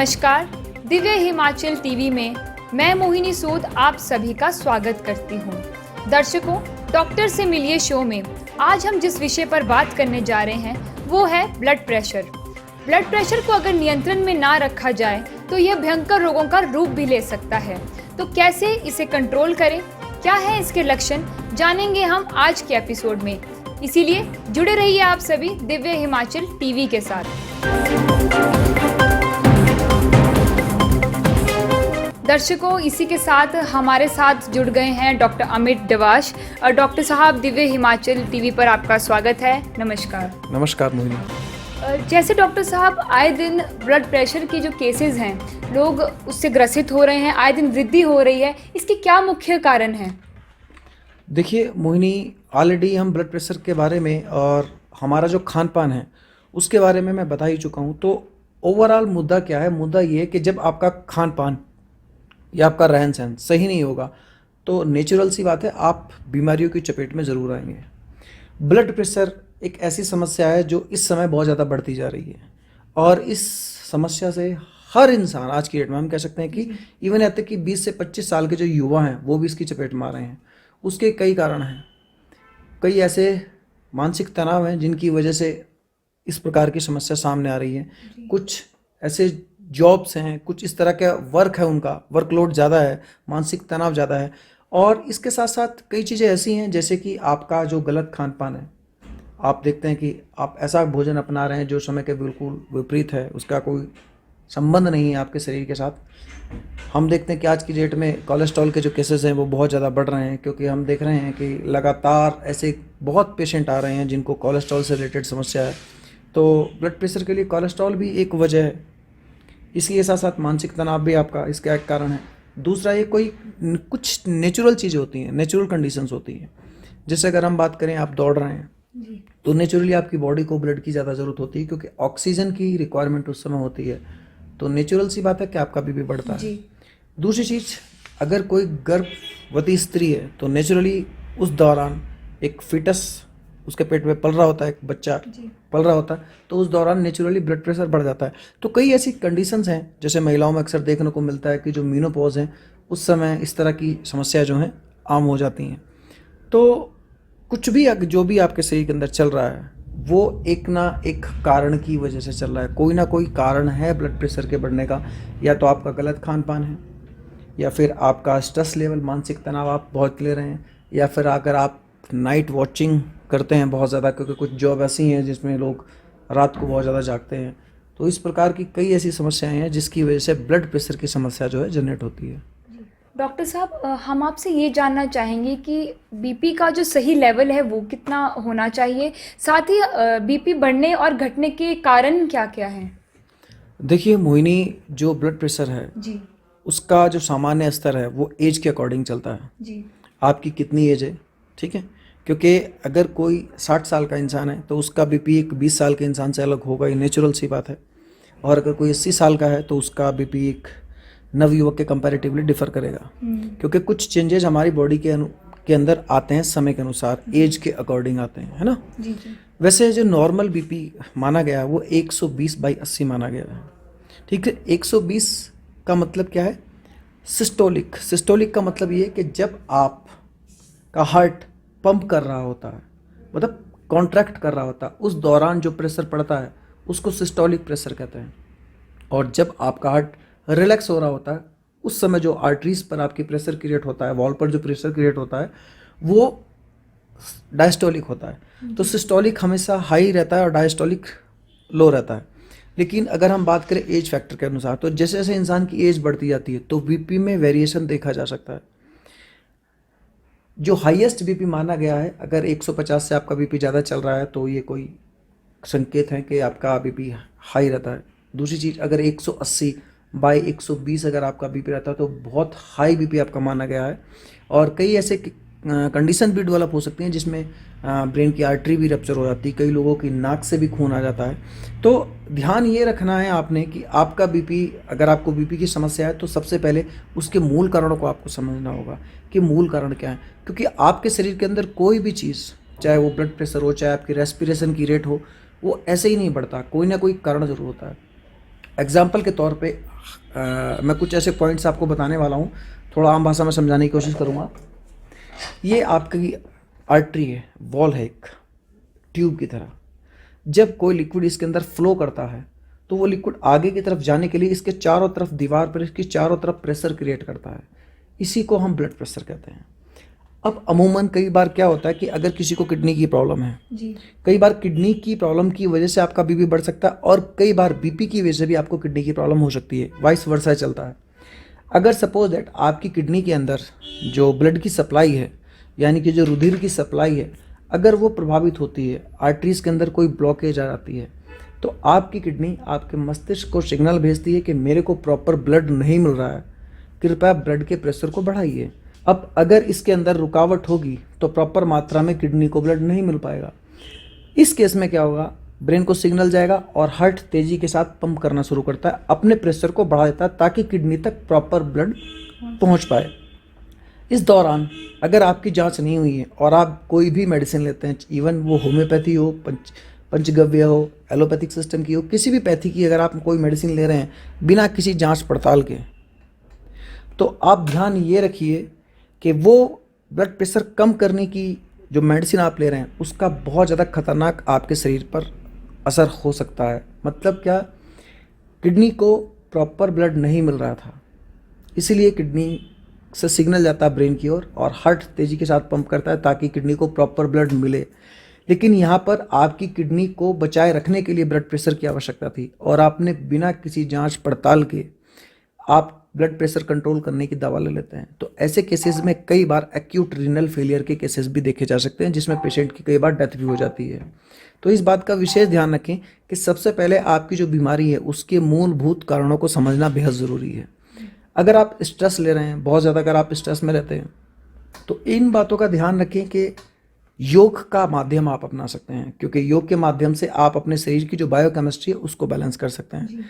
नमस्कार, दिव्य हिमाचल टीवी में मैं मोहिनी सूद आप सभी का स्वागत करती हूँ। दर्शकों, डॉक्टर से मिलिए शो में आज हम जिस विषय पर बात करने जा रहे हैं वो है ब्लड प्रेशर। ब्लड प्रेशर को अगर नियंत्रण में ना रखा जाए तो यह भयंकर रोगों का रूप भी ले सकता है। तो कैसे इसे कंट्रोल करें, क्या है इसके लक्षण, जानेंगे हम आज के एपिसोड में। इसीलिए जुड़े रहिए आप सभी दिव्य हिमाचल टीवी के साथ। दर्शकों, इसी के साथ हमारे साथ जुड़ गए हैं डॉक्टर अमित डवाश। डॉक्टर साहब, दिव्य हिमाचल टीवी पर आपका स्वागत है। नमस्कार। नमस्कार मोहिनी। जैसे डॉक्टर साहब, आए दिन ब्लड प्रेशर के जो केसेस हैं, लोग उससे ग्रसित हो रहे हैं, आए दिन वृद्धि हो रही है, इसके क्या मुख्य कारण हैं? देखिए मोहिनी, ऑलरेडी हम ब्लड प्रेशर के बारे में और हमारा जो खान पान है उसके बारे में मैं बता ही चुका हूँ। तो ओवरऑल मुद्दा क्या है? मुद्दा ये है कि जब आपका खान पान या आपका रहन सहन सही नहीं होगा तो नेचुरल सी बात है, आप बीमारियों की चपेट में ज़रूर आएंगे। ब्लड प्रेशर एक ऐसी समस्या है जो इस समय बहुत ज़्यादा बढ़ती जा रही है और इस समस्या से हर इंसान आज की डेट में, हम कह सकते हैं कि इवन यहाँ तक कि 20 से 25 साल के जो युवा हैं वो भी इसकी चपेट में आ रहे हैं। उसके कई कारण हैं, कई ऐसे मानसिक तनाव हैं जिनकी वजह से इस प्रकार की समस्या सामने आ रही है। कुछ ऐसे जॉब्स हैं, कुछ इस तरह का वर्क है, उनका वर्कलोड ज़्यादा है, मानसिक तनाव ज़्यादा है। और इसके साथ साथ कई चीज़ें ऐसी हैं जैसे कि आपका जो गलत खान पान है, आप देखते हैं कि आप ऐसा भोजन अपना रहे हैं जो समय के बिल्कुल विपरीत है, उसका कोई संबंध नहीं है आपके शरीर के साथ। हम देखते हैं कि आज की डेट में कोलेस्ट्रॉल के जो केसेस हैं वो बहुत ज़्यादा बढ़ रहे हैं, क्योंकि हम देख रहे हैं कि लगातार ऐसे बहुत पेशेंट आ रहे हैं जिनको कोलेस्ट्रॉल से रिलेटेड समस्या है। तो ब्लड प्रेशर के लिए कोलेस्ट्रॉल भी एक वजह है। इसके साथ साथ मानसिक तनाव भी आपका इसका एक कारण है। दूसरा, ये कोई कुछ नेचुरल चीज़ें होती हैं, नेचुरल कंडीशंस होती हैं। जैसे अगर हम बात करें, आप दौड़ रहे हैं तो नेचुरली आपकी बॉडी को ब्लड की ज़्यादा ज़रूरत होती है, क्योंकि ऑक्सीजन की रिक्वायरमेंट उस समय होती है। तो नेचुरल सी बात है कि आपका बीपी बढ़ता है। दूसरी चीज़, अगर कोई गर्भवती स्त्री है तो नेचुरली उस दौरान एक फिटस उसके पेट में पल रहा होता है, एक बच्चा पल रहा होता है, तो उस दौरान नेचुरली ब्लड प्रेशर बढ़ जाता है। तो कई ऐसी कंडीशंस हैं, जैसे महिलाओं में अक्सर देखने को मिलता है कि जो मीनोपॉज हैं उस समय इस तरह की समस्या जो हैं आम हो जाती हैं। तो कुछ भी जो भी आपके शरीर के अंदर चल रहा है वो एक ना एक कारण की वजह से चल रहा है। कोई ना कोई कारण है ब्लड प्रेशर के बढ़ने का। या तो आपका गलत खान पान है, या फिर आपका स्ट्रेस लेवल, मानसिक तनाव आप बहुत ले रहे हैं, या फिर अगर आप नाइट वॉचिंग करते हैं बहुत ज़्यादा, क्योंकि कुछ जॉब ऐसी हैं जिसमें लोग रात को बहुत ज़्यादा जागते हैं। तो इस प्रकार की कई ऐसी समस्याएं हैं जिसकी वजह से ब्लड प्रेशर की समस्या जो है जनरेट होती है। डॉक्टर साहब, हम आपसे ये जानना चाहेंगे कि बीपी का जो सही लेवल है वो कितना होना चाहिए, साथ ही बीपी बढ़ने और घटने के कारण क्या क्या हैं? देखिए मोहिनी, जो ब्लड प्रेशर है जी उसका जो सामान्य स्तर है वो एज के अकॉर्डिंग चलता है। जी आपकी कितनी एज है, ठीक है? क्योंकि अगर कोई 60 साल का इंसान है तो उसका बीपी एक 20 साल के इंसान से अलग होगा, ये नेचुरल सी बात है। और अगर कोई 80 साल का है तो उसका बीपी एक नवयुवक के कंपैरेटिवली डिफर करेगा, क्योंकि कुछ चेंजेस हमारी बॉडी के अंदर आते हैं समय के अनुसार, एज के अकॉर्डिंग आते हैं, है ना? जी जी। वैसे जो नॉर्मल बीपी माना गया है वो 120/80 माना गया है, ठीक है? 120 का मतलब क्या है? सिस्टोलिक। सिस्टोलिक का मतलब ये है कि जब आप का हार्ट पंप कर रहा होता है, मतलब कॉन्ट्रैक्ट कर रहा होता है, उस दौरान जो प्रेशर पड़ता है उसको सिस्टोलिक प्रेशर कहते हैं। और जब आपका हार्ट रिलैक्स हो रहा होता है उस समय जो आर्टरीज पर आपकी प्रेशर क्रिएट होता है, वॉल पर जो प्रेशर क्रिएट होता है वो डायस्टोलिक होता है। तो सिस्टोलिक हमेशा हाई रहता है और डायस्टोलिक लो रहता है। लेकिन अगर हम बात करें एज फैक्टर के अनुसार, तो जैसे जैसे इंसान की एज बढ़ती जाती है तो बीपी में वेरिएशन देखा जा सकता है। जो हाईएस्ट बीपी माना गया है, अगर 150 से आपका बीपी ज़्यादा चल रहा है तो ये कोई संकेत है कि आपका बीपी हाई रहता है। दूसरी चीज़, अगर 180/120 अगर आपका बीपी रहता है तो बहुत हाई बीपी आपका माना गया है। और कई ऐसे कंडीशन भी डेवलप हो सकती हैं जिसमें ब्रेन की आर्टरी भी रप्चर हो जाती है, कई लोगों की नाक से भी खून आ जाता है। तो ध्यान ये रखना है आपने कि आपका बीपी, अगर आपको बीपी की समस्या है तो सबसे पहले उसके मूल कारणों को आपको समझना होगा कि मूल कारण क्या है। क्योंकि आपके शरीर के अंदर कोई भी चीज़, चाहे वो ब्लड प्रेशर हो, चाहे आपकी रेस्पिरेशन की रेट हो, वो ऐसे ही नहीं बढ़ता, कोई ना कोई कारण ज़रूर होता है। एग्जाम्पल के तौर पे मैं कुछ ऐसे पॉइंट्स आपको बताने वाला हूँ, थोड़ा आम भाषा में समझाने की कोशिश करूँगा। ये आपकी आर्टरी है, वॉल है एक ट्यूब की तरह। जब कोई लिक्विड इसके अंदर फ्लो करता है तो वो लिक्विड आगे की तरफ जाने के लिए इसके चारों तरफ दीवार पर इसकी चारों तरफ प्रेशर क्रिएट करता है। इसी को हम ब्लड प्रेशर कहते हैं। अब अमूमन कई बार क्या होता है कि अगर किसी को किडनी की प्रॉब्लम है जी। कई बार किडनी की प्रॉब्लम की वजह से आपका बीपी बढ़ सकता है, और कई बार बीपी की वजह से भी आपको किडनी की प्रॉब्लम हो सकती है, वाइस वर्सा चलता है। अगर सपोज दैट आपकी किडनी के अंदर जो ब्लड की सप्लाई है, यानी कि जो रुधिर की सप्लाई है, अगर वो प्रभावित होती है, आर्टरीज के अंदर कोई ब्लॉकेज आ जाती है, तो आपकी किडनी आपके मस्तिष्क को सिग्नल भेजती है कि मेरे को प्रॉपर ब्लड नहीं मिल रहा है, कृपया ब्लड के प्रेशर को बढ़ाइए। अब अगर इसके अंदर रुकावट होगी तो प्रॉपर मात्रा में किडनी को ब्लड नहीं मिल पाएगा। इस केस में क्या होगा, ब्रेन को सिग्नल जाएगा और हार्ट तेजी के साथ पंप करना शुरू करता है, अपने प्रेशर को बढ़ा देता है ताकि किडनी तक प्रॉपर ब्लड पहुंच पाए। इस दौरान अगर आपकी जांच नहीं हुई है और आप कोई भी मेडिसिन लेते हैं, इवन वो होम्योपैथी हो, पंचगव्य हो, एलोपैथिक सिस्टम की हो, किसी भी पैथी की अगर आप कोई मेडिसिन ले रहे हैं बिना किसी जांच पड़ताल के, तो आप ध्यान ये रखिए कि वो ब्लड प्रेशर कम करने की जो मेडिसिन आप ले रहे हैं उसका बहुत ज़्यादा खतरनाक आपके शरीर पर असर हो सकता है। मतलब क्या, किडनी को प्रॉपर ब्लड नहीं मिल रहा था, इसीलिए किडनी से सिग्नल जाता है ब्रेन की ओर और हार्ट तेज़ी के साथ पंप करता है ताकि किडनी को प्रॉपर ब्लड मिले। लेकिन यहाँ पर आपकी किडनी को बचाए रखने के लिए ब्लड प्रेशर की आवश्यकता थी और आपने बिना किसी जांच पड़ताल के आप ब्लड प्रेशर कंट्रोल करने की दवा ले लेते हैं। तो ऐसे केसेस में कई बार एक्यूट रीनल फेलियर के केसेस भी देखे जा सकते हैं, जिसमें पेशेंट की कई बार डेथ भी हो जाती है। तो इस बात का विशेष ध्यान रखें कि सबसे पहले आपकी जो बीमारी है उसके मूलभूत कारणों को समझना बेहद ज़रूरी है। अगर आप स्ट्रेस ले रहे हैं, बहुत ज़्यादा अगर आप स्ट्रेस में रहते हैं, तो इन बातों का ध्यान रखें कि योग का माध्यम आप अपना सकते हैं, क्योंकि योग के माध्यम से आप अपने शरीर की जो बायोकेमिस्ट्री है उसको बैलेंस कर सकते हैं।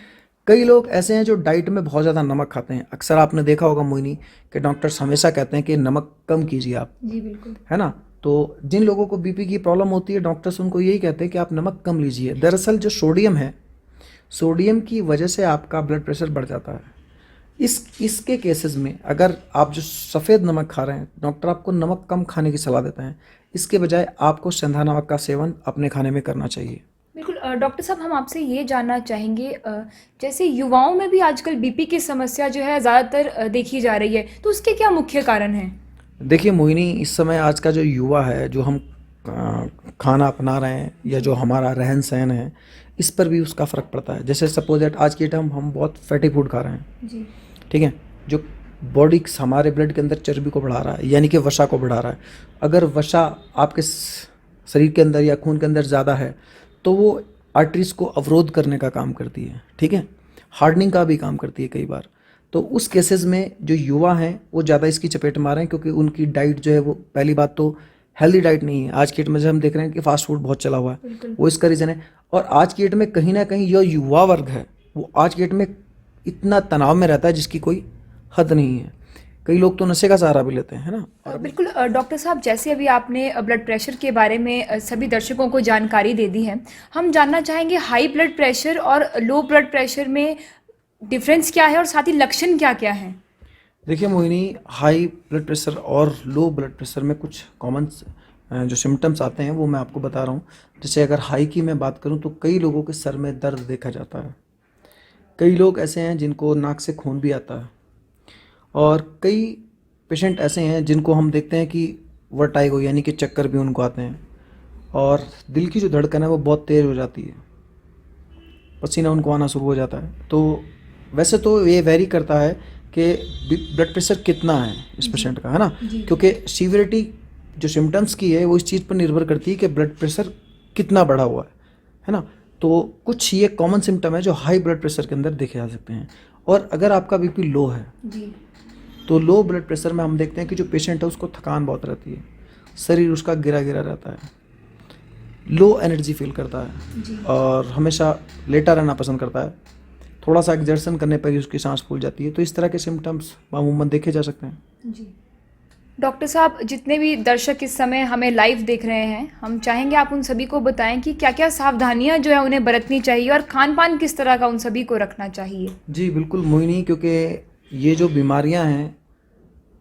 कई लोग ऐसे हैं जो डाइट में बहुत ज़्यादा नमक खाते हैं। अक्सर आपने देखा होगा मोहिनी कि डॉक्टर्स हमेशा कहते हैं कि नमक कम कीजिए आप, जी बिल्कुल, है ना। तो जिन लोगों को बीपी की प्रॉब्लम होती है डॉक्टर्स उनको यही कहते हैं कि आप नमक कम लीजिए। दरअसल जो सोडियम है, सोडियम की वजह से आपका ब्लड प्रेशर बढ़ जाता है। इसके केसेस में अगर आप जो सफ़ेद नमक खा रहे हैं, डॉक्टर आपको नमक कम खाने की सलाह देते हैं, इसके बजाय आपको सेंधा नमक का सेवन अपने खाने में करना चाहिए। बिल्कुल। डॉक्टर साहब, हम आपसे ये जानना चाहेंगे, जैसे युवाओं में भी आजकल बीपी की समस्या जो है ज़्यादातर देखी जा रही है, तो उसके क्या मुख्य कारण हैं? देखिए मोहिनी, इस समय आज का जो युवा है, जो हम खाना अपना रहे हैं या जो हमारा रहन सहन है, इस पर भी उसका फ़र्क पड़ता है। जैसे सपोज दैट आज के टाइम हम बहुत फैटी फूड खा रहे हैं, जी, ठीक है, जो बॉडी हमारे ब्लड के अंदर चर्बी को बढ़ा रहा है, यानी कि वसा को बढ़ा रहा है। अगर वसा आपके शरीर के अंदर या खून के अंदर ज़्यादा है तो वो आर्टरीज को अवरोध करने का काम करती है, ठीक है, हार्डनिंग का भी काम करती है कई बार। तो उस केसेस में जो युवा हैं वो ज़्यादा इसकी चपेट में आ रहे हैं, क्योंकि उनकी डाइट जो है वो, पहली बात तो हेल्दी डाइट नहीं है। आज की डेट में जो हम देख रहे हैं कि फास्ट फूड बहुत चला हुआ है, वो इसका रीज़न है। और आज की डेट में कहीं ना कहीं जो युवा वर्ग है वो आज की डेट में इतना तनाव में रहता है जिसकी कोई हद नहीं है। कई लोग तो नशे का सहारा भी लेते हैं, है ना। बिल्कुल। डॉक्टर साहब, जैसे अभी आपने ब्लड प्रेशर के बारे में सभी दर्शकों को जानकारी दे दी है, हम जानना चाहेंगे हाई ब्लड प्रेशर और लो ब्लड प्रेशर में डिफरेंस क्या है और साथ ही लक्षण क्या क्या हैं? देखिए मोहिनी, हाई ब्लड प्रेशर और लो ब्लड प्रेशर में कुछ कॉमन जो सिम्टम्स आते हैं वो मैं आपको बता रहा हूँ। जैसे अगर हाई की मैं बात करूँ तो कई लोगों के सर में दर्द देखा जाता है, कई लोग ऐसे हैं जिनको नाक से खून भी आता है, और कई पेशेंट ऐसे हैं जिनको हम देखते हैं कि वर्टाइगो यानी कि चक्कर भी उनको आते हैं, और दिल की जो धड़कन है वो बहुत तेज़ हो जाती है, पसीना उनको आना शुरू हो जाता है। तो वैसे तो ये वेरी करता है कि ब्लड प्रेशर कितना है इस पेशेंट का, है ना, क्योंकि सीवियरिटी जो सिम्टम्स की है वो इस चीज़ पर निर्भर करती है कि ब्लड प्रेशर कितना बढ़ा हुआ है ना। तो कुछ ये कॉमन सिम्टम है जो हाई ब्लड प्रेशर के अंदर देखे जा सकते हैं। और अगर आपका बीपी लो है जी, तो लो ब्लड प्रेशर में हम देखते हैं कि जो पेशेंट है उसको थकान बहुत रहती है, शरीर उसका गिरा गिरा रहता है, लो एनर्जी फील करता है और हमेशा लेटा रहना पसंद करता है, थोड़ा सा एक्सर्शन करने पर ही उसकी सांस फूल जाती है। तो इस तरह के सिम्टम्स अमूमन देखे जा सकते हैं। जी। डॉक्टर साहब, जितने भी दर्शक इस समय हमें लाइव देख रहे हैं, हम चाहेंगे आप उन सभी को बताएं कि क्या क्या सावधानियां जो है उन्हें बरतनी चाहिए और खान पान किस तरह का उन सभी को रखना चाहिए। जी बिल्कुल मोहिनी, क्योंकि ये जो बीमारियां हैं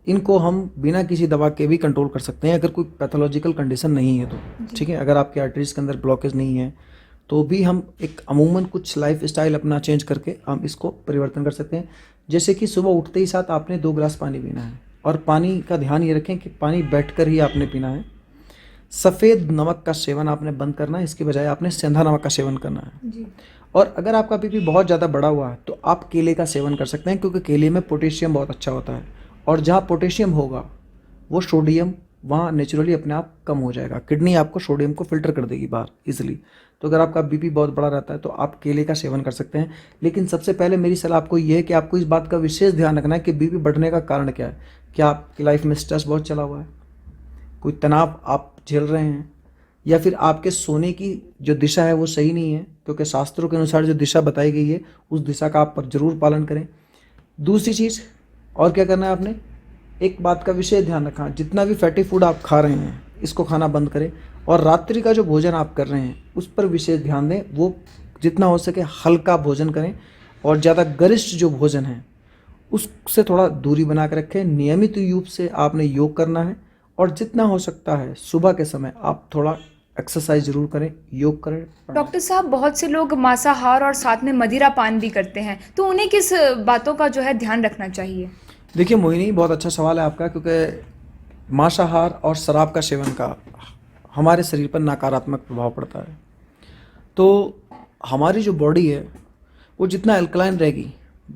इनको हम बिना किसी दवा के भी कंट्रोल कर सकते हैं, अगर कोई पैथोलॉजिकल कंडीशन नहीं है तो। ठीक है, अगर आपके आर्टरीज के अंदर ब्लॉकेज नहीं है तो भी हम एक अमूमन कुछ लाइफ स्टाइल अपना चेंज करके हम इसको परिवर्तन कर सकते हैं। जैसे कि सुबह उठते ही साथ आपने 2 गिलास पानी पीना है, और पानी का ध्यान ये रखें कि पानी बैठकर ही आपने पीना है। सफ़ेद नमक का सेवन आपने बंद करना है, इसके बजाय आपने सेंधा नमक का सेवन करना है। जी। और अगर आपका बीपी बहुत ज़्यादा बढ़ा हुआ है तो आप केले का सेवन कर सकते हैं, क्योंकि केले में पोटेशियम बहुत अच्छा होता है, और जहाँ पोटेशियम होगा वो सोडियम वहाँ नेचुरली अपने आप कम हो जाएगा। किडनी आपको सोडियम को फिल्टर कर देगी बाहर इजीली। तो अगर आपका बीपी बहुत बड़ा रहता है तो आप केले का सेवन कर सकते हैं। लेकिन सबसे पहले मेरी सलाह आपको ये है कि आपको इस बात का विशेष ध्यान रखना है कि बीपी बढ़ने का कारण क्या है। क्या आपकी लाइफ में स्ट्रेस बहुत चला हुआ है, कोई तनाव आप झेल रहे हैं, या फिर आपके सोने की जो दिशा है वो सही नहीं है, क्योंकि शास्त्रों के अनुसार जो दिशा बताई गई है उस दिशा का आप पर जरूर पालन करें। दूसरी चीज़ और क्या करना है, आपने एक बात का विशेष ध्यान रखना, जितना भी फैटी फूड आप खा रहे हैं इसको खाना बंद करें, और रात्रि का जो भोजन आप कर रहे हैं उस पर विशेष ध्यान दें। वो जितना हो सके हल्का भोजन करें, और ज़्यादा गरिष्ठ जो भोजन है उससे थोड़ा दूरी बना कर रखें। नियमित रूप से आपने योग करना है, और जितना हो सकता है सुबह के समय आप थोड़ा एक्सरसाइज जरूर करें, योग करें। डॉक्टर साहब, बहुत से लोग मांसाहार और साथ में मदिरा पान भी करते हैं, तो उन्हें किस बातों का जो है ध्यान रखना चाहिए। देखिए मोहिनी, बहुत अच्छा सवाल है आपका, क्योंकि मांसाहार और शराब का सेवन का हमारे शरीर पर नकारात्मक प्रभाव पड़ता है। तो हमारी जो बॉडी है वो जितना अल्कलाइन रहेगी,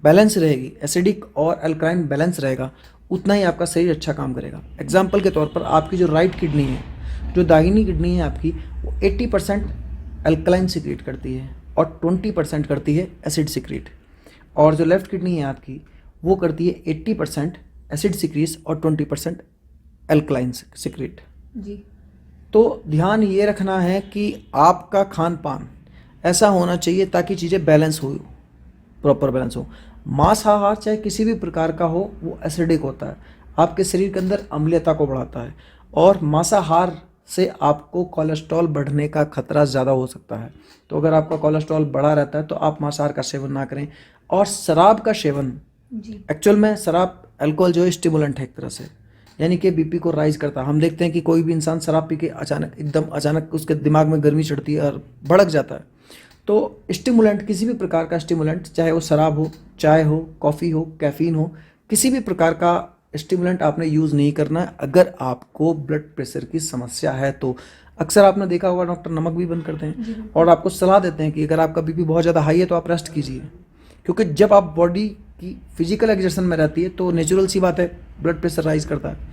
बैलेंस रहेगी, एसिडिक और अल्कलाइन बैलेंस रहेगा, उतना ही आपका शरीर अच्छा काम करेगा। एग्जाम्पल के तौर पर आपकी जो राइट किडनी है, जो दाहिनी किडनी है आपकी, वो 80% अल्कलाइन सिक्रीट करती है और 20% करती है एसिड सिक्रीट। और जो लेफ्ट किडनी है आपकी, वो करती है 80% एसिड सिक्रीस और 20% अल्कलाइन सिक्रीट। जी। तो ध्यान ये रखना है कि आपका खान पान ऐसा होना चाहिए ताकि चीज़ें बैलेंस हो, प्रॉपर बैलेंस हो। मांसाहार चाहे किसी भी प्रकार का हो वो एसिडिक होता है, आपके शरीर के अंदर अम्लीयता को बढ़ाता है, और मांसाहार से आपको कोलेस्ट्रॉल बढ़ने का खतरा ज़्यादा हो सकता है। तो अगर आपका कोलेस्ट्रॉल बढ़ा रहता है तो आप मांसाहार का सेवन ना करें। और शराब का सेवन, एक्चुअल में शराब अल्कोहल जो है स्टिमुलेंट है एक तरह से, यानी कि बीपी को राइज करता है। हम देखते हैं कि कोई भी इंसान शराब पी के अचानक उसके दिमाग में गर्मी चढ़ती है और भड़क जाता है। तो स्टिमुलेंट, किसी भी प्रकार का स्टिमुलेंट, चाहे वो शराब हो, चाय हो, कॉफ़ी हो, कैफीन हो, किसी भी प्रकार का स्टिमुलेंट आपने यूज़ नहीं करना है अगर आपको ब्लड प्रेशर की समस्या है। तो अक्सर आपने देखा होगा डॉक्टर नमक भी बंद करते हैं, और आपको सलाह देते हैं कि अगर आपका बीपी बहुत ज़्यादा हाई है तो आप रेस्ट कीजिए, क्योंकि जब आप बॉडी की फिजिकल एग्जर्शन में रहती है तो नेचुरल सी बात है ब्लड प्रेशर राइज करता है।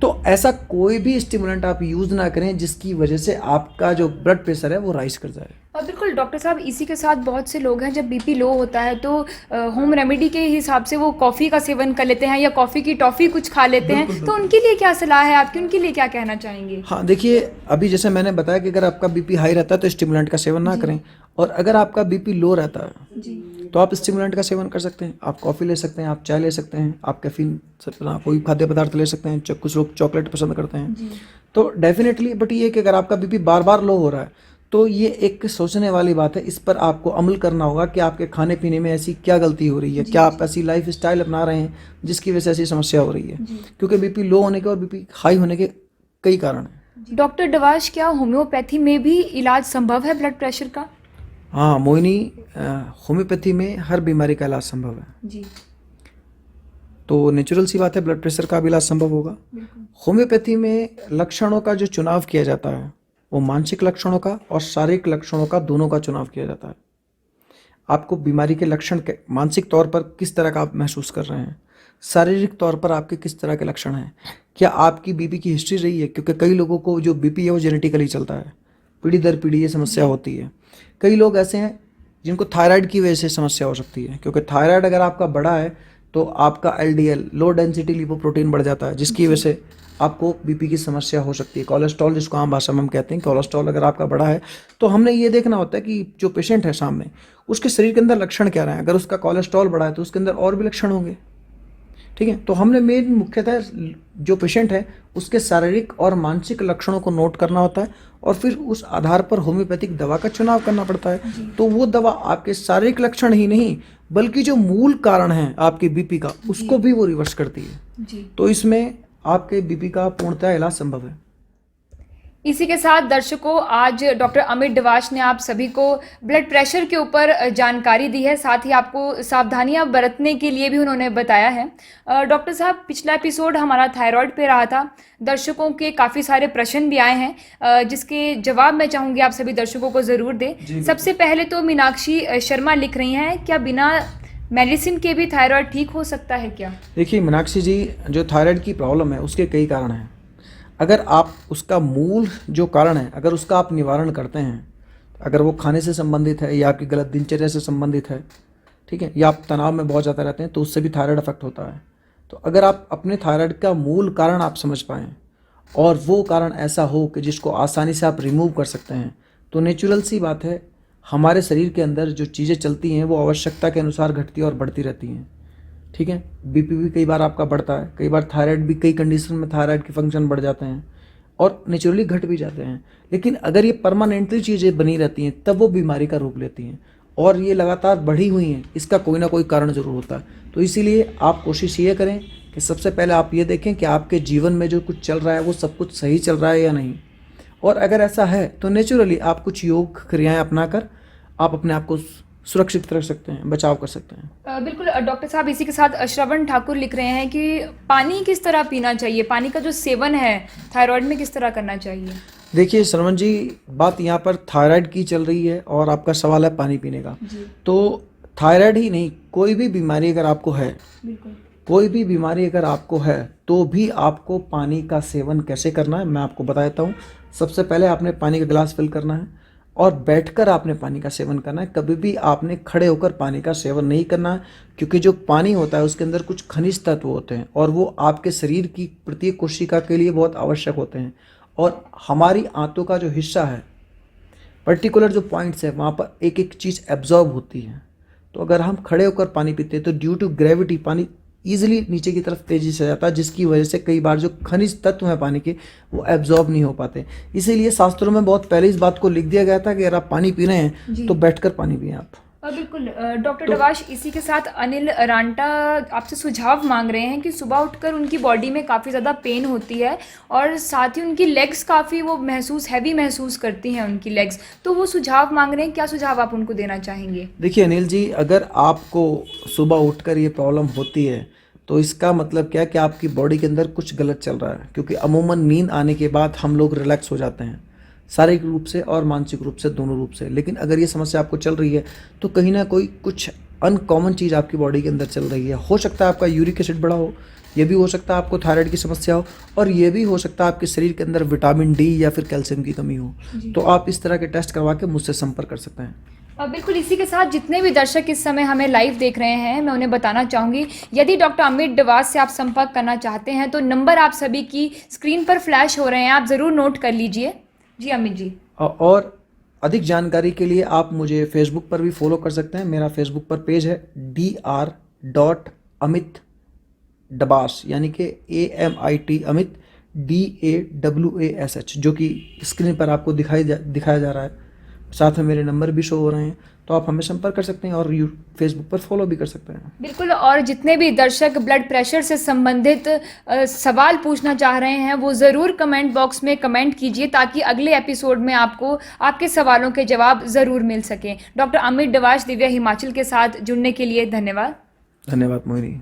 तो ऐसा कोई भी स्टिमुलेंट आप यूज़ ना करें जिसकी वजह से आपका जो ब्लड प्रेशर है वो राइज कर जाए। और बिल्कुल डॉक्टर साहब, इसी के साथ बहुत से लोग हैं जब बीपी लो होता है तो होम रेमेडी के हिसाब से वो कॉफ़ी का सेवन कर लेते हैं या कॉफ़ी की टॉफ़ी कुछ खा लेते हैं, तो उनके लिए क्या सलाह है आपकी, उनके लिए क्या कहना चाहेंगे। हाँ देखिए, अभी जैसे मैंने बताया कि अगर आपका बीपी हाई रहता है तो स्टिमुलेंट का सेवन ना करें, और अगर आपका बीपी लो रहता है जी, तो आप स्टिमुलेंट का सेवन कर सकते हैं। आप कॉफ़ी ले सकते हैं, आप चाय ले सकते हैं, आप कैफीन कोई खाद्य पदार्थ ले सकते हैं, कुछ लोग चॉकलेट पसंद करते हैं। तो डेफिनेटली, बट ये कि अगर आपका बीपी बार बार लो हो रहा है तो ये एक सोचने वाली बात है। इस पर आपको अमल करना होगा कि आपके खाने पीने में ऐसी क्या गलती हो रही है, क्या आप ऐसी लाइफ स्टाइल अपना रहे हैं जिसकी वजह से ऐसी समस्या हो रही है, क्योंकि बीपी लो होने के और बीपी हाई होने के कई कारण हैं। डॉक्टर डवाश, क्या होम्योपैथी में भी इलाज संभव है ब्लड प्रेशर का। हाँ मोहिनी, होम्योपैथी में हर बीमारी का इलाज संभव है। जी। तो नेचुरल सी बात है, ब्लड प्रेशर का भी इलाज संभव होगा। होम्योपैथी में लक्षणों का जो चुनाव किया जाता है वो मानसिक लक्षणों का और शारीरिक लक्षणों का, दोनों का चुनाव किया जाता है। आपको बीमारी के लक्षण मानसिक तौर पर किस तरह का आप महसूस कर रहे हैं, शारीरिक तौर पर आपके किस तरह के लक्षण हैं, क्या आपकी बीपी की हिस्ट्री रही है, क्योंकि कई लोगों को जो बीपी है वो जेनेटिकली चलता है, पीढ़ी दर पीढ़ी ये समस्या होती है। कई लोग ऐसे हैं जिनको थायराइड की वजह से समस्या हो सकती है, क्योंकि थायराइड अगर आपका बढ़ा है तो आपका LDL, लो डेंसिटी लिपोप्रोटीन बढ़ जाता है, जिसकी वजह से आपको बीपी की समस्या हो सकती है। कोलेस्ट्रॉल, जिसको आम भाषा में हम कहते हैं, कोलेस्ट्रॉल अगर आपका बढ़ा है तो हमने ये देखना होता है कि जो पेशेंट है सामने, उसके शरीर के अंदर लक्षण क्या रहे हैं। अगर उसका कोलेस्ट्रॉल बढ़ा है तो उसके अंदर और भी लक्षण होंगे, ठीक है। तो हमने मेन मुख्यतः जो पेशेंट है उसके शारीरिक और मानसिक लक्षणों को नोट करना होता है और फिर उस आधार पर होम्योपैथिक दवा का चुनाव करना पड़ता है। तो वो दवा आपके शारीरिक लक्षण ही नहीं बल्कि जो मूल कारण है आपके बीपी का उसको भी वो रिवर्स करती है जी। तो इसमें आपके बीपी का पूर्णतः इलाज संभव है। इसी के साथ दर्शकों, आज डॉक्टर अमित डवाश ने आप सभी को ब्लड प्रेशर के ऊपर जानकारी दी है, साथ ही आपको सावधानियां बरतने के लिए भी उन्होंने बताया है। डॉक्टर साहब, पिछला एपिसोड हमारा थायराइड पे रहा था। दर्शकों के काफ़ी सारे प्रश्न भी आए हैं जिसके जवाब मैं चाहूँगी आप सभी दर्शकों को ज़रूर दें। सबसे पहले तो मीनाक्षी शर्मा लिख रही हैं, क्या बिना मेडिसिन के भी थायराइड ठीक हो सकता है क्या? देखिए मीनाक्षी जी, जो थायराइड की प्रॉब्लम है उसके कई कारण हैं। अगर आप उसका मूल जो कारण है अगर उसका आप निवारण करते हैं, अगर वो खाने से संबंधित है या आपकी गलत दिनचर्या से संबंधित है, ठीक है, या आप तनाव में बहुत ज़्यादा रहते हैं तो उससे भी थायराइड अफेक्ट होता है। तो अगर आप अपने थायराइड का मूल कारण आप समझ पाएँ और वो कारण ऐसा हो कि जिसको आसानी से आप रिमूव कर सकते हैं तो नेचुरल सी बात है, हमारे शरीर के अंदर जो चीज़ें चलती हैं वो आवश्यकता के अनुसार घटती और बढ़ती रहती हैं। ठीक है, बीपी भी कई बार आपका बढ़ता है, कई बार थायराइड भी, कई कंडीशन में थायराइड के फंक्शन बढ़ जाते हैं और नेचुरली घट भी जाते हैं। लेकिन अगर ये परमानेंटली चीज़ें बनी रहती हैं तब वो बीमारी का रूप लेती हैं और ये लगातार बढ़ी हुई हैं, इसका कोई ना कोई कारण ज़रूर होता है। तो इसीलिए आप कोशिश ये करें कि सबसे पहले आप ये देखें कि आपके जीवन में जो कुछ चल रहा है वो सब कुछ सही चल रहा है या नहीं, और अगर ऐसा है तो नेचुरली आप कुछ योग क्रियाएँ अपनाकर आप अपने आप को सुरक्षित रख सकते हैं, बचाव कर सकते हैं। बिल्कुल डॉक्टर साहब, इसी के साथ श्रवण ठाकुर लिख रहे हैं कि पानी किस तरह पीना चाहिए, पानी का जो सेवन है थायराइड में किस तरह करना चाहिए? देखिए श्रवण जी, बात यहाँ पर थायराइड की चल रही है और आपका सवाल है पानी पीने का। तो थायराइड ही नहीं, कोई भी बीमारी अगर आपको है, कोई भी बीमारी अगर आपको है तो भी आपको पानी का सेवन कैसे करना है मैं आपको बता देता हूँ। सबसे पहले आपने पानी का गिलास फिल करना है और बैठकर आपने पानी का सेवन करना है। कभी भी आपने खड़े होकर पानी का सेवन नहीं करना है, क्योंकि जो पानी होता है उसके अंदर कुछ खनिज तत्व होते हैं और वो आपके शरीर की प्रत्येक कोशिका के लिए बहुत आवश्यक होते हैं। और हमारी आंतों का जो हिस्सा है, पर्टिकुलर जो पॉइंट्स है, वहाँ पर एक एक चीज़ एब्जॉर्ब होती है। तो अगर हम खड़े होकर पानी पीते हैं तो ड्यू टू ग्रेविटी पानी ईजिली नीचे की तरफ तेज़ी से जाता है, जिसकी वजह से कई बार जो खनिज तत्व हैं पानी के वो एब्जॉर्ब नहीं हो पाते। इसीलिए शास्त्रों में बहुत पहले इस बात को लिख दिया गया था कि अगर आप पानी पी रहे हैं तो बैठकर पानी पिएं आप। बिल्कुल डॉक्टर डवाश, इसी के साथ अनिल रांटा आपसे सुझाव मांग रहे हैं कि सुबह उठकर उनकी बॉडी में काफ़ी ज़्यादा पेन होती है और साथ ही उनकी लेग्स काफ़ी वो हैवी महसूस करती हैं उनकी लेग्स, तो वो सुझाव मांग रहे हैं, क्या सुझाव आप उनको देना चाहेंगे? देखिए अनिल जी, अगर आपको सुबह उठकर ये प्रॉब्लम होती है तो इसका मतलब क्या है कि आपकी बॉडी के अंदर कुछ गलत चल रहा है, क्योंकि अमूमन नींद आने के बाद हम लोग रिलैक्स हो जाते हैं, शारीरिक रूप से और मानसिक रूप से, दोनों रूप से। लेकिन अगर ये समस्या आपको चल रही है तो कहीं ना कोई कुछ अनकॉमन चीज़ आपकी बॉडी के अंदर चल रही है। हो सकता है आपका यूरिक एसिड बढ़ा हो, ये भी हो सकता है आपको थायराइड की समस्या हो, और ये भी हो सकता है आपके शरीर के अंदर विटामिन डी या फिर कैल्शियम की कमी हो। तो आप इस तरह के टेस्ट करवा के मुझसे संपर्क कर सकते हैं। बिल्कुल, इसी के साथ जितने भी दर्शक इस समय हमें लाइव देख रहे हैं, मैं उन्हें बताना चाहूँगी, यदि डॉक्टर अमित डवाश से आप संपर्क करना चाहते हैं तो नंबर आप सभी की स्क्रीन पर फ्लैश हो रहे हैं, आप ज़रूर नोट कर लीजिए। जी अमित जी। और अधिक जानकारी के लिए आप मुझे फेसबुक पर भी फॉलो कर सकते हैं। मेरा फेसबुक पर पेज है dr.amit डबाश, यानी कि AMIT अमित DAWASH, जो कि स्क्रीन पर आपको दिखाया जा रहा है। साथ में मेरे नंबर भी शो हो रहे हैं, तो आप हमें संपर्क कर सकते हैं और फेसबुक पर फॉलो भी कर सकते हैं। बिल्कुल, और जितने भी दर्शक ब्लड प्रेशर से संबंधित सवाल पूछना चाह रहे हैं वो ज़रूर कमेंट बॉक्स में कमेंट कीजिए, ताकि अगले एपिसोड में आपको आपके सवालों के जवाब ज़रूर मिल सकें। डॉक्टर अमित डवाश दिव्या हिमाचल के साथ जुड़ने के लिए धन्यवाद। धन्यवाद मोहिनी।